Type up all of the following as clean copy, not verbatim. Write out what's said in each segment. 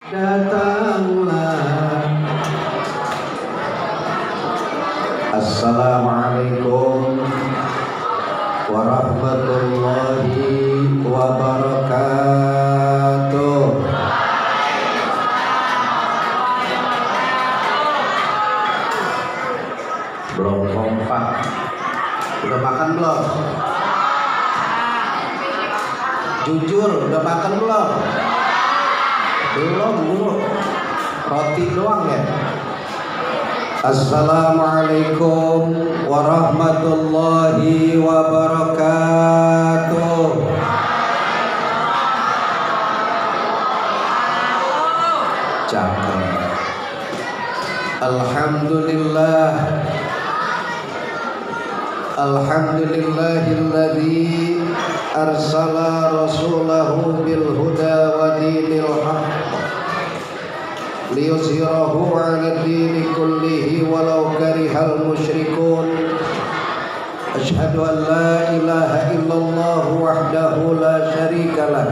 datanglah. Assalamualaikum warahmatullahi wabarakatuh. Belum kompak. Udah makan belum? Jujur, udah makan belum? Belum dulu. Roti doang ya. Assalamualaikum warahmatullahi wabarakatuh. Cakep. Alhamdulillah. Alhamdulillahilladzi arsala rasulahu bil huda wa dinil haqq liyuzhirahu 'ala dini kullihi walau karihal musyrikun. Asyhadu an la ilaha illallah wahdahu la syarikalah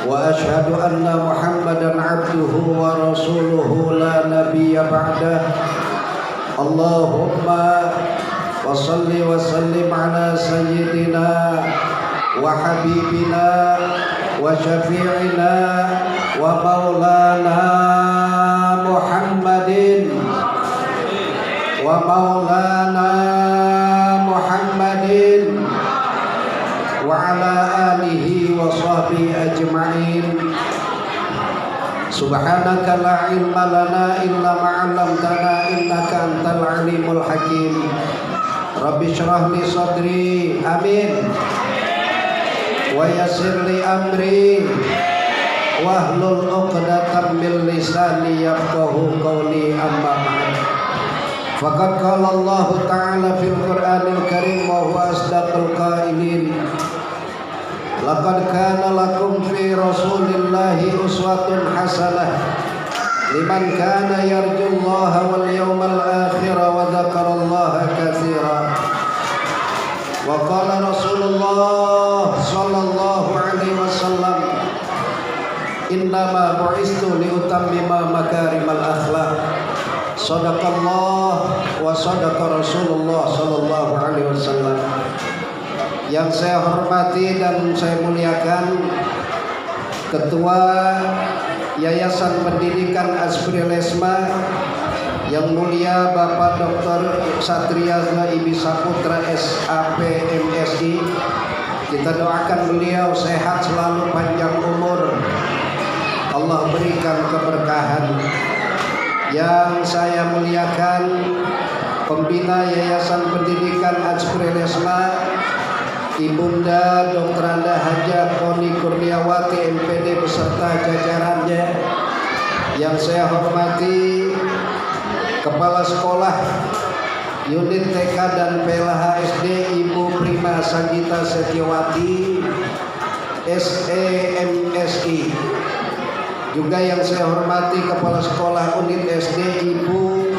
wa asyhadu anna Muhammadan 'abduhu wa rasuluhu la nabiyya ba'dah. Allahumma wa salli wa sallim ala sayyidina wa habibina wa syafi'ina wa maulana Muhammadin wa maulana Muhammadin wa ala alihi wa sahbihi ajma'in. Subhanaka la ilma lana illa ma 'allamtana innaka antal alimul hakim. Rabbi shrah li sadri, amin, wa yassir li amri wahlul 'uqdatam min lisani yafqahu qawli, amma ba'd. Faqad qala Allah ta'ala fil Qur'anil Karim wa huwa asdaqul qailin. Laqad kana lakum fi Rasulillahi uswatun hasanah liman kana yarjullaha wal yawmal akhir wa dzakarallaha katsira. Wa qala Rasulullah sallallahu alaihi wasallam, innama bu'istu liutammima makarimal akhlaq. Shadaqallah wa shadaqa Rasulullah sallallahu alaihi wasallam. Yang saya hormati dan saya muliakan Ketua Yayasan Pendidikan Asfri Lesma yang mulia Bapak Dr. Satriaga Ibi Saputra SAP MSI. Kita doakan beliau sehat selalu, panjang umur, Allah berikan keberkahan. Yang saya muliakan Pembina Yayasan Pendidikan Asfri Lesma Ibunda Dr. Anda Hajah Koni Kurniawati MPD beserta jajarannya. Yang saya hormati Kepala Sekolah Unit TK dan PLH SD Ibu Prima Sanggita Setiawati SEMSI. Juga yang saya hormati Kepala Sekolah Unit SD Ibu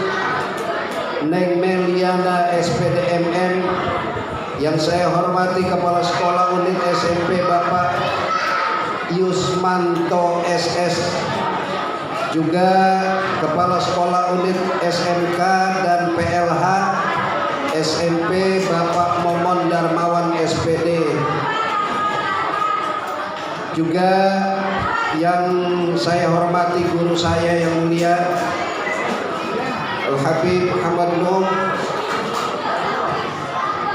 Neng Meliana SPDMM. Yang saya hormati Kepala Sekolah Unit SMP Bapak Yusmanto SS. Juga Kepala Sekolah Unit SMK dan PLH SMP Bapak Momon Darmawan SPD. Juga yang saya hormati guru saya yang mulia Al-Habib Muhammad Nuh.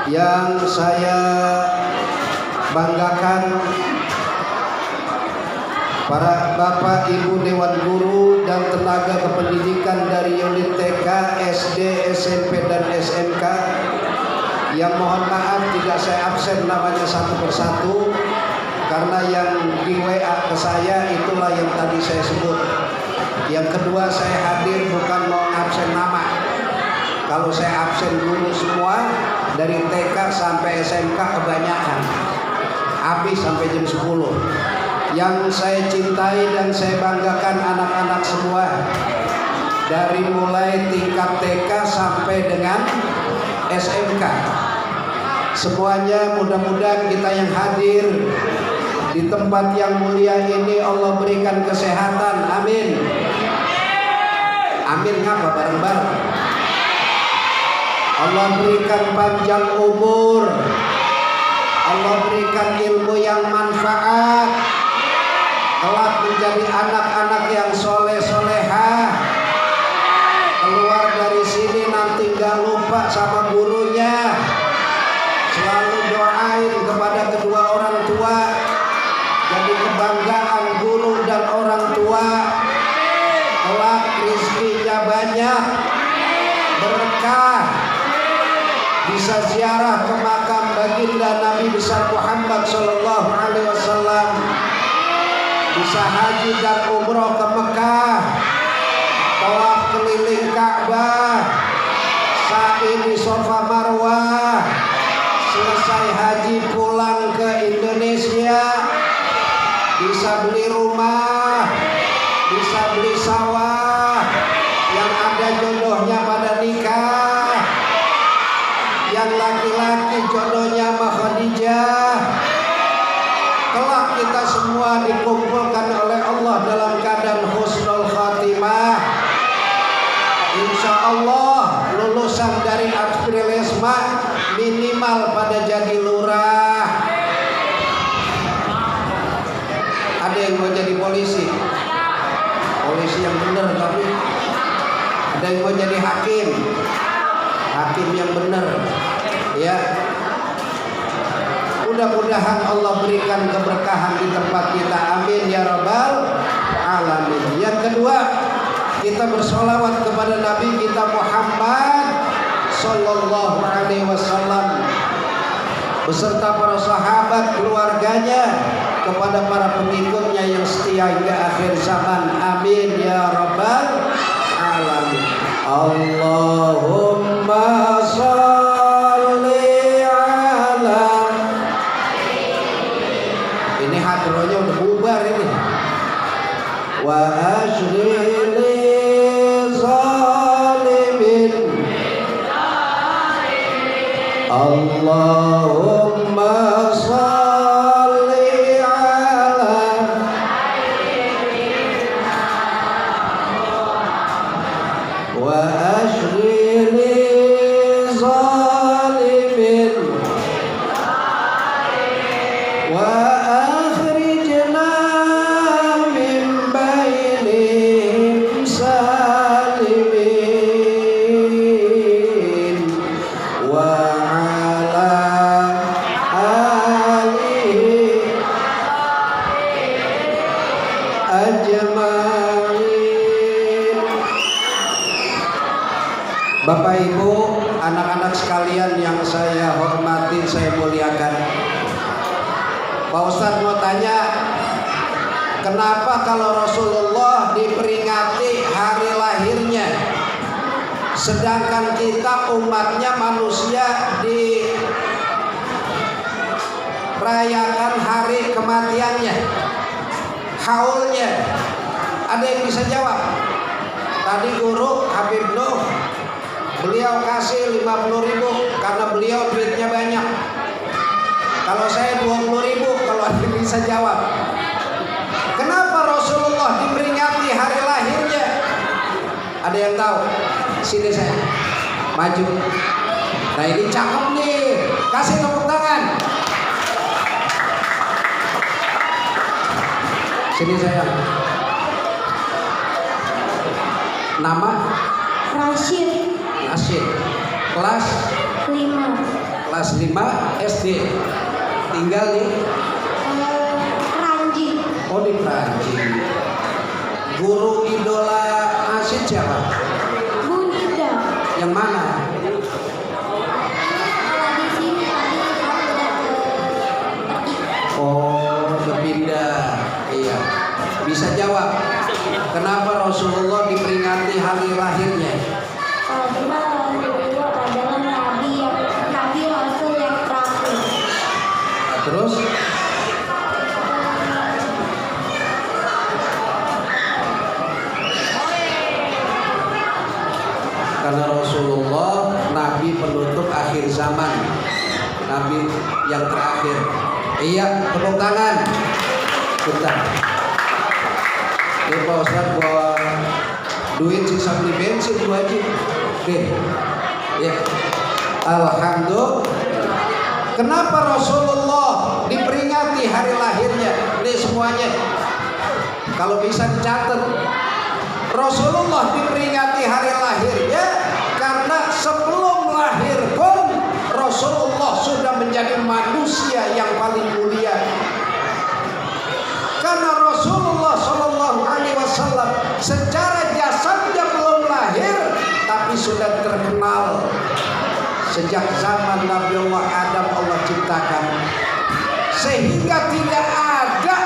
Yang saya banggakan para Bapak Ibu Dewan Guru dan tenaga kependidikan dari unit TK, SD, SMP dan SMK yang mohon maaf tidak saya absen namanya satu persatu karena yang di WA ke saya itulah yang tadi saya sebut. Yang kedua, saya hadir bukan mau absen nama. Kalau saya absen dulu semua dari TK sampai SMK kebanyakan, habis sampai jam 10. Yang saya cintai dan saya banggakan anak-anak semua dari mulai tingkat TK sampai dengan SMK. Semuanya mudah-mudahan kita yang hadir Di tempat yang mulia ini Allah berikan kesehatan. Amin. Amin ngapa bareng-bareng? Allah berikan panjang umur. Allah berikan ilmu yang manfaat. Kelak menjadi anak-anak yang soleh-solehah. Keluar dari sini nanti gak lupa sama gurunya. Selalu doain kepada kedua orang tua. Jadi kebanggaan guru dan orang tua. Kelak rizkinya banyak, berkah. Bisa ziarah ke makam baginda Nabi besar Muhammad sallallahu alaihi wasallam. Bisa haji dan umroh ke Mekah. Tawaf keliling Ka'bah. Sa'i di Safa Marwah. Selesai haji pulang ke Indonesia. Bisa beli rumah, bisa beli sawah. Yang ada jodohnya pada nikah. Yang laki-laki jodohnya sama Khadijah. Kelak kita semua dikumpulkan oleh Allah dalam keadaan husnul khatimah. Insya Allah lulusan dari Aprilesma minimal pada jadi lurah. Ada yang mau jadi polisi, polisi yang benar, tapi ada yang mau jadi hakim, hakim yang benar, ya. Mudah-mudahan Allah berikan keberkahan di tempat kita. Amin ya rabbal alamin. Yang kedua, kita bersolawat kepada Nabi kita Muhammad sallallahu alaihi wasallam beserta para sahabat, keluarganya, kepada para pengikutnya yang setia hingga akhir zaman. Amin ya rabbal alamin. Allahumma sholli ala. Ini hadronya udah bubar ini. Wa ashghili zalimin. Allahumma sholli ala. Wa ashghili zalimin. Wa Bapak Ibu, anak-anak sekalian yang saya hormati, saya muliakan. Pak Ustadz mau tanya, kenapa kalau Rasulullah diperingati hari lahirnya, sedangkan kita umatnya manusia dirayakan hari kematiannya, haulnya? Ada yang bisa jawab? Tadi guru Habib Nuh, beliau kasih 50.000 karena beliau duitnya banyak. Kalau saya 20.000, kalau ada yang bisa jawab. Kenapa Rasulullah diperingati hari lahirnya? Ada yang tahu? Sini saya, maju. Nah ini cakep nih, kasih tepuk tangan. Sini saya. Nama? Rashid. Rashid. Kelas? 5. Kelas 5 SD. Tinggal di? Kranji. Oh di Kranji. Guru idola Rashid siapa? Bu Nida. Yang mana? Di sini tadi kamu udah pergi. Oh berpindah. Iya. Bisa jawab. Kenapa Rasulullah diperingati hari lahirnya? Karena Rasulullah adalah Nabi Rasul yang terakhir. Terus? Karena Rasulullah Nabi penutup akhir zaman, Nabi yang terakhir. Iya, tepuk tangan. Bentar. Ini Pak Ustadz bawa duit sisa beli bensin wajib. Deh. Ya. Alhamdulillah. Kenapa Rasulullah diperingati hari lahirnya? Ini semuanya. Kalau bisa dicatat. Rasulullah diperingati hari lahirnya karena sebelum lahir pun Rasulullah sudah menjadi manusia yang paling mulia. Karena Rasulullah Shallallahu Alaihi Wasallam secara jasadnya belum lahir, tapi sudah terkenal sejak zaman Nabi Allah Adam Allah ciptakan, sehingga tidak ada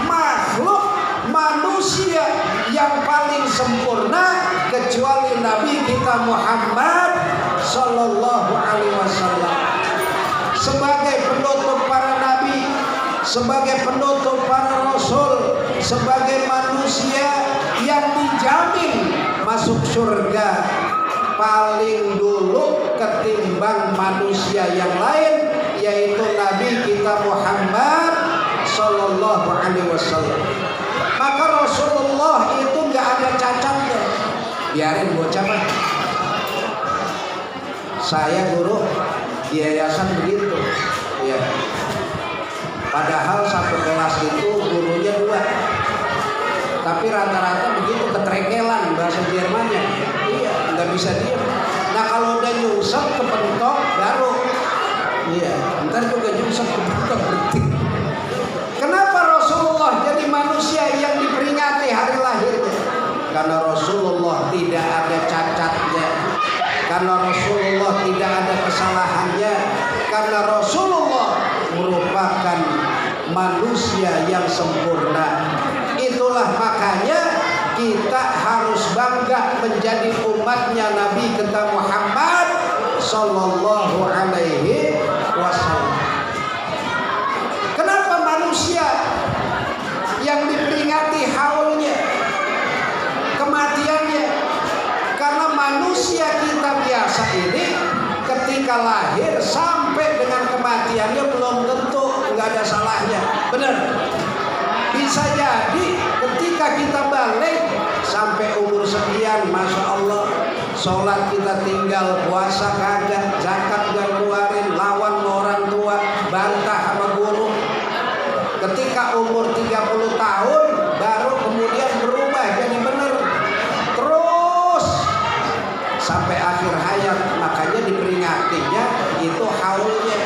makhluk manusia yang paling sempurna kecuali Nabi kita Muhammad Sallallahu Alaihi Wasallam. Sebagai penutup para nabi, sebagai penutup para rasul, sebagai manusia yang dijamin masuk surga paling dulu ketimbang manusia yang lain, yaitu Nabi kita Muhammad Sallallahu Alaihi Wasallam. Maka Rasulullah itu nggak ada cacatnya. Biarin bocah mah. Saya guru di yayasan begitu, ya. Padahal satu kelas itu gurunya 2, tapi rata-rata begitu ketrekelan bahasa Jermannya. Iya, nggak bisa diam. Nah kalau udah nyungsep kepentok baru, iya, ntar juga nyungsep kepentok berhenti. Kenapa Rasulullah jadi manusia yang diperingati hari lahirnya? Karena Rasulullah tidak ada cacatnya, karena Rasulullah tidak ada kesalahannya, karena Rasulullah merupakan manusia yang sempurna. Itulah makanya kita harus bangga menjadi umatnya Nabi kita Muhammad Sallallahu Alaihi Wasallam. Kenapa manusia yang diperingati haulnya, kematiannya? Karena manusia kita biasa ini ketika lahir sampai dengan kematiannya belum tentu nggak ada salahnya, benar? Bisa jadi ketika kita balik sampai umur sekian, masya Allah, sholat kita tinggal, puasa kagak, zakat gak keluarin, lawan orang tua, bantah sama guru. Ketika umur 30 tahun baru kemudian berubah jadi benar, terus sampai akhir hayat. Makanya diperingatinya itu haulnya,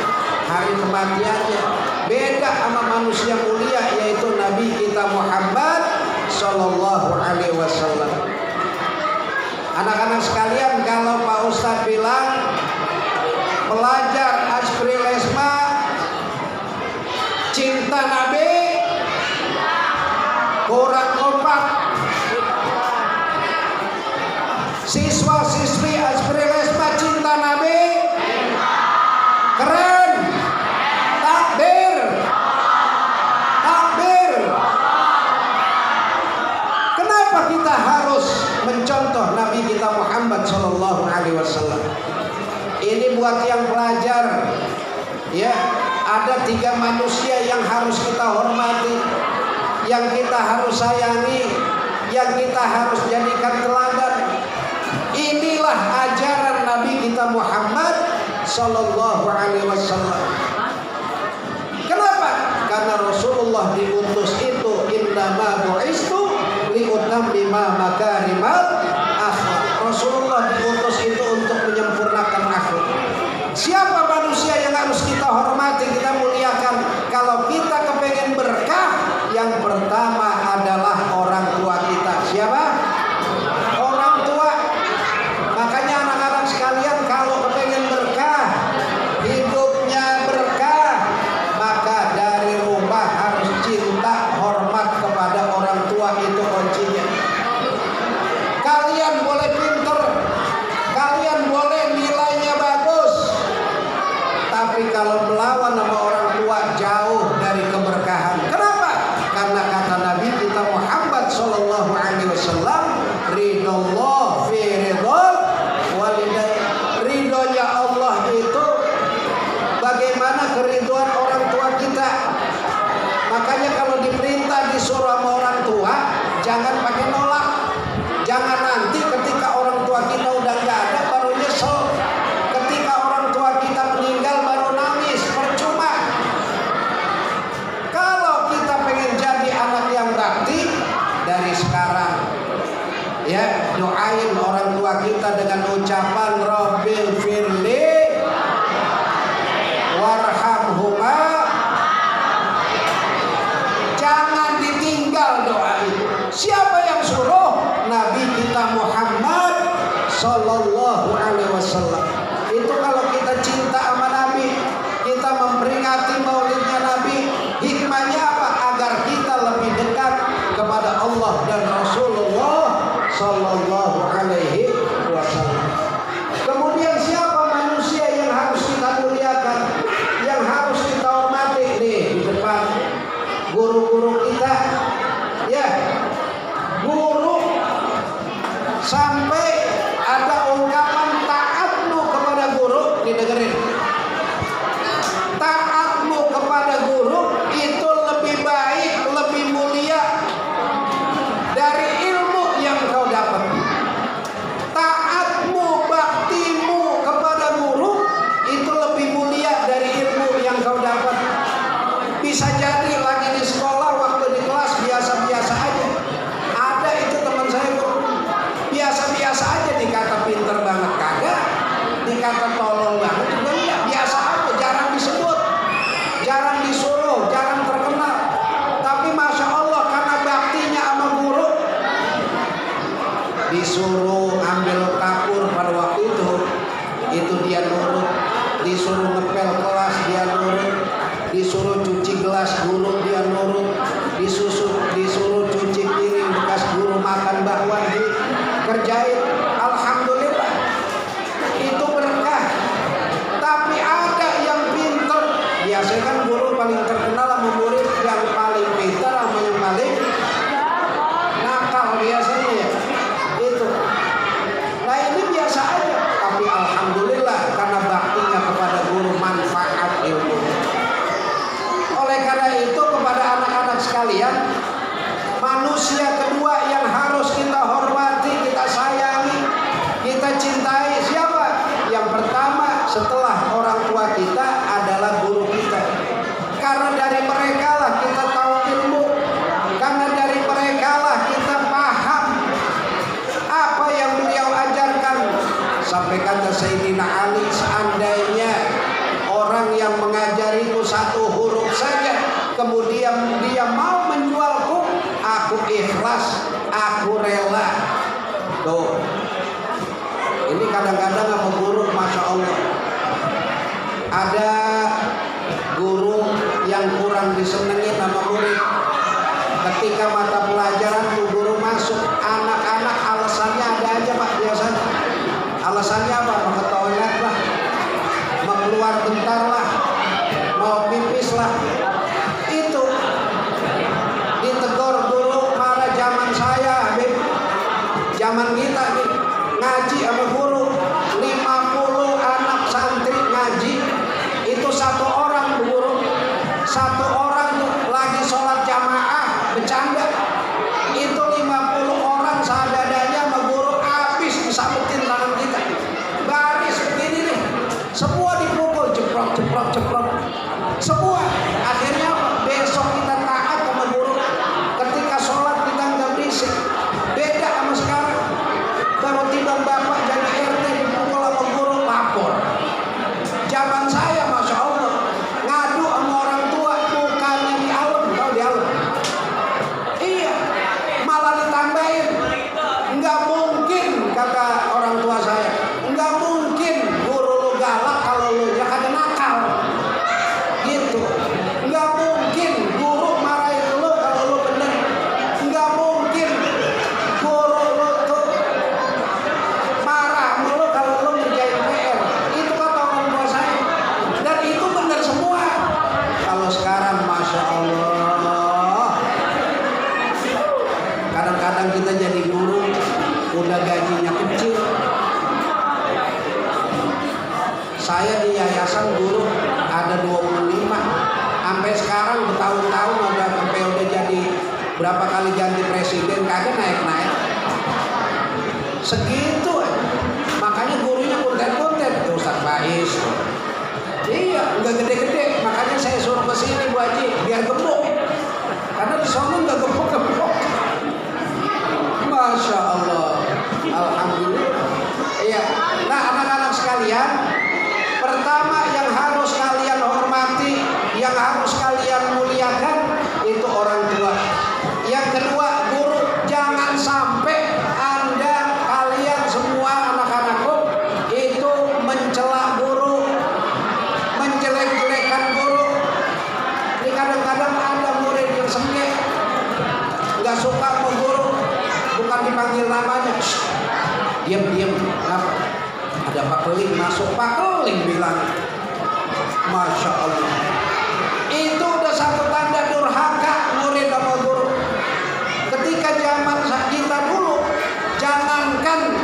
hari kematiannya. Beda sama manusia mulia yaitu Nabi kita Muhammad Sallallahu Alaihi Wasallam. Anak-anak sekalian, kalau Pak Ustadz bilang pelajar Aspri Lesma cinta Nabi kurang kompak, siswa-siswi Aspri Lesma cinta Nabi keren. Takbir, takbir. Kenapa kita harus mencontoh Nabi kita Muhammad Sallallahu Alaihi Wasallam? Ini buat yang pelajar, ya. Ada 3 manusia yang harus kita hormati, yang kita harus sayangi, yang kita harus jadikan teladan. Inilah ajaran Nabi kita Muhammad Sallallahu Alaihi Wasallam. Kenapa? Karena Rasulullah diutus itu innama bu'istu liutammima makarimal akhlak. Rasulullah diutus itu untuk menyempurnakan akhlak. Siapa manusia yang harus kita hormati, kita muliakan? Kalau kita kepengen berkah, yang pertama adalah orang tua kita. Siapa? Orang tua. Makanya anak-anak sekalian, kalau kepengen berkah, hidupnya berkah, maka dari rumah harus cinta, hormat kepada orang tua. Itu kuncinya. Kalian boleh pinter, sekarang. Ya, doain orang tua kita dengan ucapan Rabbil firli warhamhuma. Jangan ditinggal doa itu. Siapa yang suruh? Nabi kita Muhammad Sallallahu Alaihi Wasallam. Itu kalau kita cinta sama Nabi, kita memperingati maulidnya Nabi, hikmahnya apa? Agar kita lebih dekat kepada Allah dan Rasulullah Sallallahu Alaihi Wasallam. Kemudian siapa manusia yang harus kita muliakan, yang harus kita hormati? Nih di depan guru-guru kita, ya, guru. Sampai ada ungkapan taatmu kepada guru, didengerin. Taatmu kepada guru itu lebih baik, lebih mulia dari ilmu yang kau dapat. Taatmu, baktimu kepada guru itu lebih mulia dari ilmu yang kau dapat. Bisa jadi lagi di sekolah, waktu di kelas biasa-biasa aja. Ada itu teman saya biasa-biasa aja, dikata pinter banget kagak, dikata tolol banget juga enggak, biasa aja, jarang disebut, jarang disuruh, jarang terkenal. Tapi Masya Allah, karena baktinya sama guru, disuruh ambil kapur pada waktu itu dia nurut. Disuruh ngepel kelas, dia nurut. Disuruh cuci gelas guru, dia nurut. Disuruh cuci piring bekas guru makan bakwan, kerjain. Alhamdulillah, itu berkah. Tapi ada yang pinter. Biasanya kan guru paling terkenal sama murid yang paling pintar sama yang paling nakal biasanya, ya. Itu. Nah ini biasa aja. Tapi alhamdulillah karena baktinya kepada guru, manfaat ilmu. Oleh karena itu kepada anak-anak sekalian, manusia kedua yang harus kita hormati, kita sayangi, kita cintai siapa? Yang pertama setelah orang tua kita adalah guru kita. Karena dari mereka lah kita tahu ilmu. Karena dari mereka lah kita paham apa yang beliau ajarkan. Sampai kata Sayyidina Ali, seandainya orang yang mengajariku satu huruf saja, kemudian dia mau menjualku, aku ikhlas, aku rela. Tuh. Ini kadang-kadang sama guru, Masya Allah, ada guru yang kurang disenengin sama murid. Ketika mata pelajaran tuh guru masuk, anak-anak alasannya ada aja Pak, biasanya. Alasannya apa? Mau ke toilet lah, mau keluar bentar lah, mau pipis lah. Itu ditegur guru. Pada zaman saya, Habib, zaman kita nih, ngaji sama guru 50 anak santri ngaji, itu satu orang guru, satu orang lagi sholat jamaah bercanda, itu 50 orang sadadanya sama guru habis disabetin tangan kita, baris begini nih, semua dipukul, jeprot jeprot jeprot semua. Akhirnya apa? Besok kita taat sama guru, ketika sholat kita nggak berisik. Beda sama sekarang. Kalau tiba bapak jadi RT dipukul sama guru, lapor. Zaman saya Masya Allah, ngadu sama orang tua bukannya di alam, tahu di alam. Iya, malah ditambahin. Nggak mungkin, kata orang tua saya, nggak mungkin guru lu galak kalau lu ya ada nakal. Gitu. Nggak mungkin guru marahin lu kalau lu bener. Nggak mungkin guru lu tuh marah mulu kalau lu ngerjain PR. Itu kata orang tua saya. Dan itu benar semua. Kalau sekarang Masya Allah, kadang-kadang kita jadi guru udah gajinya kecil. Saya di yayasan guru ada 25. Sampai sekarang bertahun-tahun udah sampai udah jadi berapa kali ganti presiden kagak naik-naik. Segitu aja. Makanya gurunya konten-konten Ustaz Faiz. Iya, nggak gede-gede. Makanya saya suruh ke sini Bu Haji biar gemuk. Karena di sana nggak gemuk-gemuk. sampai kalian semua anak-anakku itu mencela guru, menjelek-jelekan guru. Ini kadang-kadang ada murid yang sengit, nggak suka sama guru, bukan dipanggil namanya, diam, kenapa? Ada Pak Keling masuk, Pak Keling bilang, Masya Allah. Itu udah satu tanda durhaka murid sama guru. Ketika zaman kita dulu, jangankan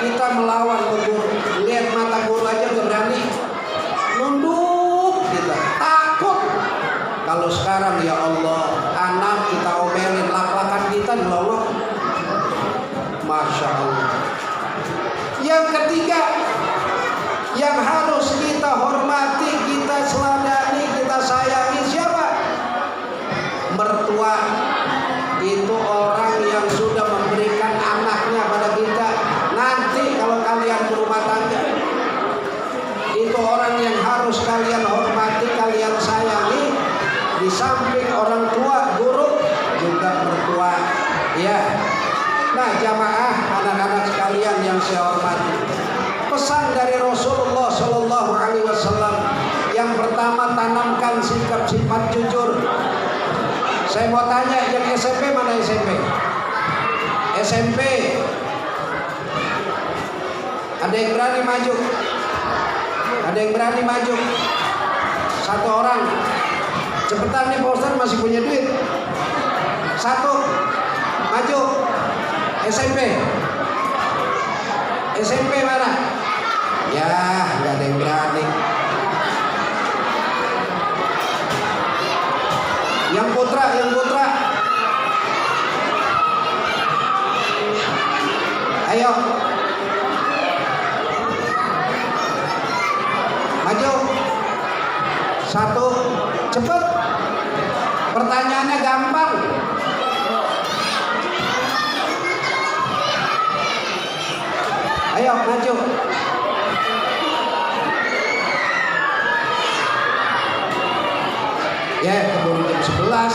kita melawan guru, lihat mata guru aja gak berani, nunduk kita, takut. Kalau sekarang ya Allah, anak kita omelin, lak-lakan kita dilolong, Masya Allah. Yang ketiga, yang harus kita hormati, kita seladani, kita sayangi siapa? Mertua. Itu orang yang sudah memberikan anaknya pada kita. Nanti kalau kalian berumah tangga, itu orang yang harus kalian hormati, kalian sayangi. Di samping orang tua, guru, juga mertua. Ya. Nah, jamaah, anak-anak sekalian yang saya hormati, pesan dari Rasulullah Shallallahu Alaihi Wasallam yang pertama, tanamkan sikap sifat jujur. Saya mau tanya, yang SMP mana SMP? SMP. Ada yang berani maju? Ada yang berani maju? Satu orang. Cepetan nih Pak Ustadz, masih punya duit. Satu. Maju. SMP. SMP mana? Ya, nggak ada yang berani. Yang putra. Ayo. Maju. Satu. Cepet. Pertanyaannya gampang. Ayo maju. Ya, keburu jam 11.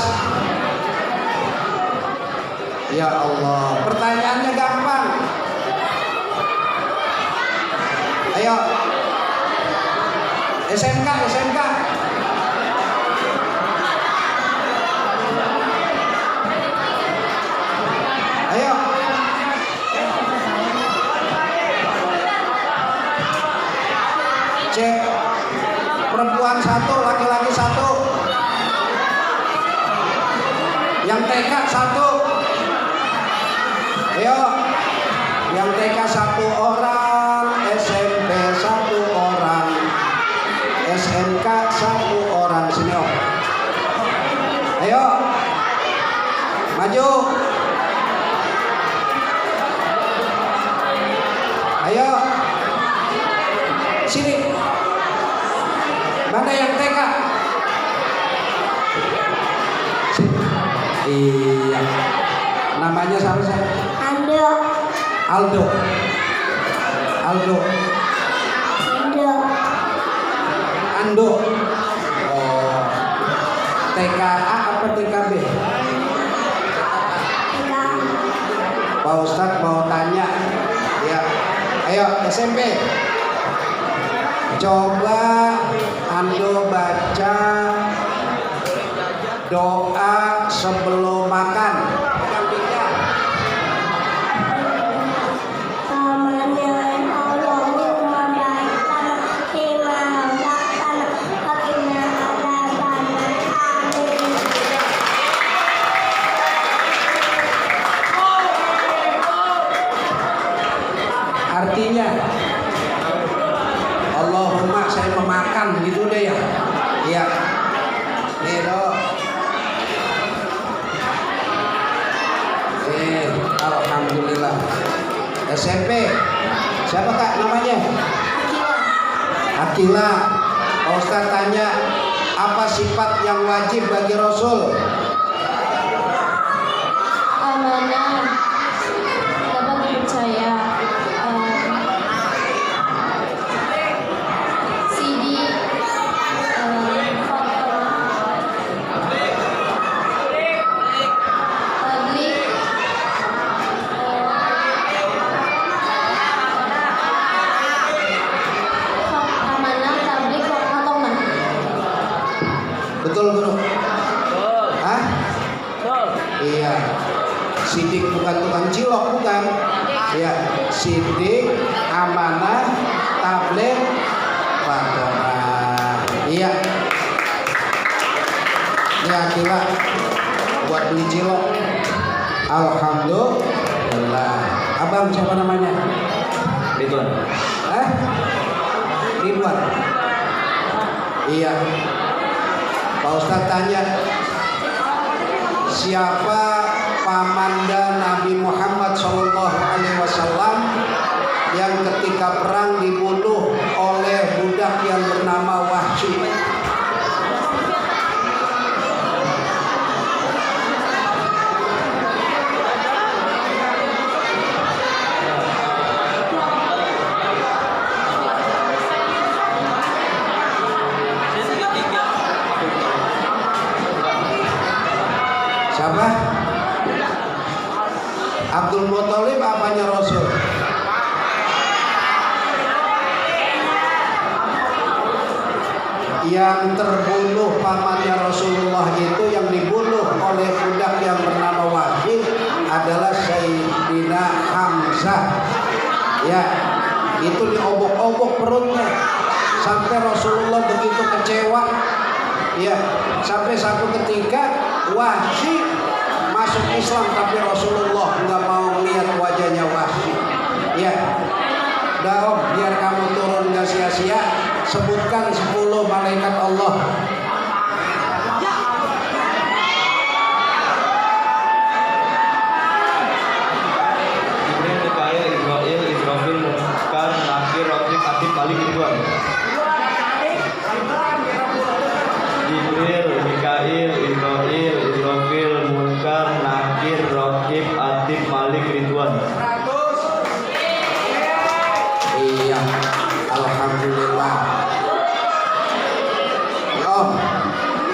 Ya Allah, pertanyaannya gampang. Ayo. SMK. Ayo. Cek. Perempuan 1, laki-laki 1. Yang TK 1. Ayo. Yang TK 1 orang, SMP 1 orang, SMK 1 orang. Sini Om. Ayo. Maju. Ayo. Sini. Mana yang TK? Sini. Iya. Namanya siapa? Aldo. Ando. Oh. TKA apa TKB? Pak Ustadz mau tanya. Ya. Ayo SMP. Coba Ando baca doa sebelum makan. Artinya Allahumma, saya memakan gitu deh ya. Iya. Nih dong. Alhamdulillah. SMP. Siapa Kak namanya? Akila. Pak Ustaz tanya, apa sifat yang wajib bagi Rasul? Amanah, dapat dipercaya, sidi, adli, bukan? Ya, sidik, amanah, tabligh, faqarah. Iya. Ini akhirat buat beli cilok. Alhamdulillah. Abang siapa namanya? Ridwan. Ridwan. Iya. Pak Ustadz tanya, siapa pamanda Nabi Muhammad SAW yang ketika perang dibunuh oleh budak yang bernama Wahsy? Siapa? Abdul Muthalib apanya Rasul? Yang terbunuh pamannya Rasulullah itu, yang dibunuh oleh budak yang bernama Wahsy adalah Sayyidina Hamzah. Ya, itu diobok-obok perutnya sampai Rasulullah begitu kecewa. Ya, sampai satu ketika Wahsy masuk Islam, tapi Rasulullah nggak mau melihat wajahnya Wahsy. Ya, udah Om, biar kamu turun nggak sia-sia, sebutkan 10 malaikat Allah. Jibril, Mikail, Israil, Israfil, Munkar, Nakir, Raqib, Atid, Malik, Ridwan. Jibril, Mikail, Israil, Israfil, Munkar, Nakir, Raqib, Atid, Malik, Ridwan. Iya, alhamdulillah. Om,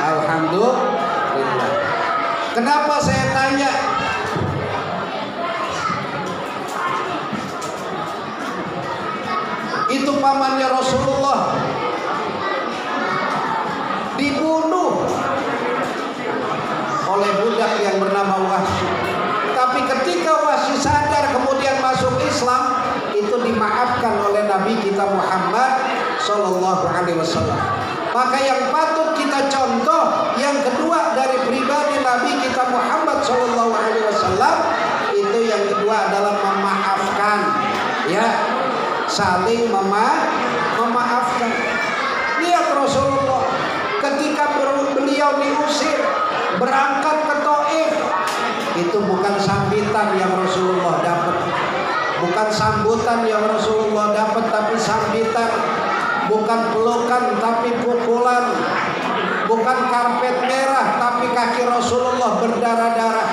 alhamdulillah. Kenapa saya tanya? Itu pamannya Rasulullah dibunuh oleh budak yang bernama Wahsy. Tapi ketika Wahsy sadar kemudian masuk Islam, itu dimaafkan oleh Nabi kita Muhammad Sallallahu Alaihi Wasallam. Maka yang patut kita contoh yang kedua dari pribadi Nabi kita Muhammad Sallallahu Alaihi Wasallam, itu yang kedua adalah memaafkan, ya, saling memaafkan. Lihat Rasulullah ketika beliau diusir berangkat ke Taif, itu bukan sambitan yang Rasulullah dapat, bukan sambutan yang Rasulullah dapat, tapi sambitan. Bukan pelukan tapi pukulan, bukan karpet merah tapi kaki Rasulullah berdarah-darah,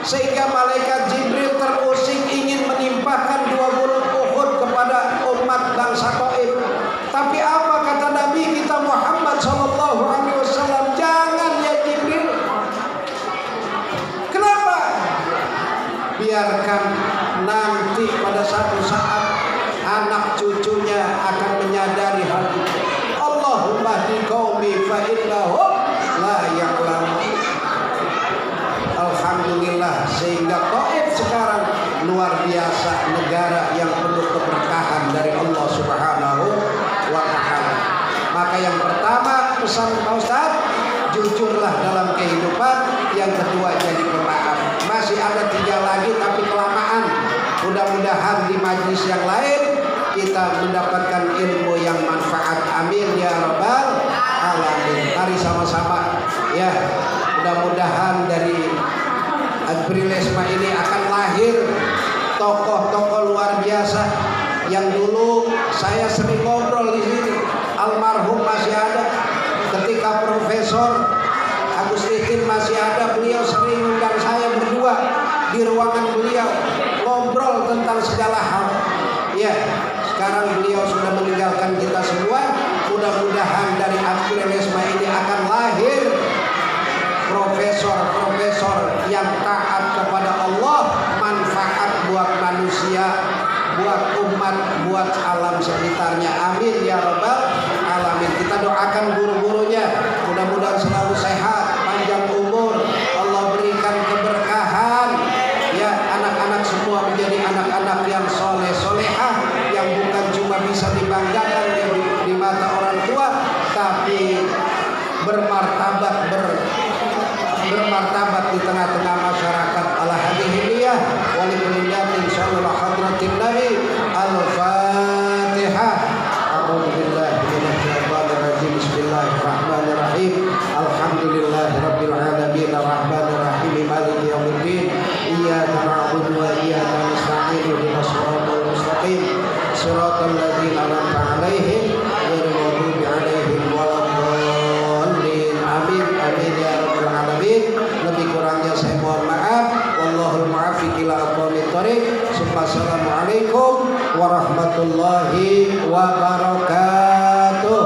sehingga malaikat Jibril terusik ingin menimpakan 2 gunung Uhud kepada umat bangsa Taif. Tapi apa kata Nabi kita Muhammad SAW? Jangan ya Jibril. Kenapa? Biarkan nanti pada satu saat anak cucunya akan menyadari hal itu. Allahumma hdi qaumi fa innahum la ya'lamun. Alhamdulillah, sehingga Taif sekarang luar biasa, negara yang penuh keberkahan dari Allah Subhanahu wa taala. Maka yang pertama pesan Pak Ustaz, jujurlah dalam kehidupan. Yang kedua, jadi pemaaf. Masih ada 3 lagi tapi kelamaan. Mudah-mudahan di majlis yang lain kita mendapatkan ilmu yang manfaat. Amin ya rabbal alamin. Mari sama-sama, ya, mudah-mudahan dari Adbrilesma ini akan lahir tokoh-tokoh luar biasa yang dulu saya sering ngobrol di sini. Almarhum masih ada, ketika Profesor Agustin masih ada, beliau sering undang saya berdua di ruangan beliau ngobrol tentang segala hal. Ya, sekarang beliau sudah meninggalkan kita semua. Mudah-mudahan dari Adbrilesma ini akan lahir profesor-profesor yang taat kepada Allah, manfaat buat manusia, buat umat, buat alam sekitarnya. Amin ya rabbal alamin. Kita doakan guru-gurunya, mudah-mudahan selalu sehat, panjang umur, Allah berikan keberkahan. Ya, anak-anak semua anak-anak yang soleh solehah yang bukan cuma bisa dibanggakan di mata orang tua, tapi bermartabat di tengah-tengah masyarakat. Ala hadhihi niyah wa li kulli niyatin insyaallah hadratin nabi. Al-Fatihah. A'udzu billahi minasy syaithanir rajim. Bismillahirrahmanirrahim. Alhamdulillahirabbil alamin arrahmanir rahim maliki yaumiddin. Iyyaka na'budu wa iyyaka nasta'in ihdinas siratal mustaqim siratal ladzina an'amta 'alaihim ghairil maghdubi alaihim waladdallin. Amin amin ya rabbal alamin. Lebih kurangnya saya mohon maaf. Wallahul muwaffiq ila aqwamit thoriq. Assalamualaikum warahmatullahi wabarakatuh.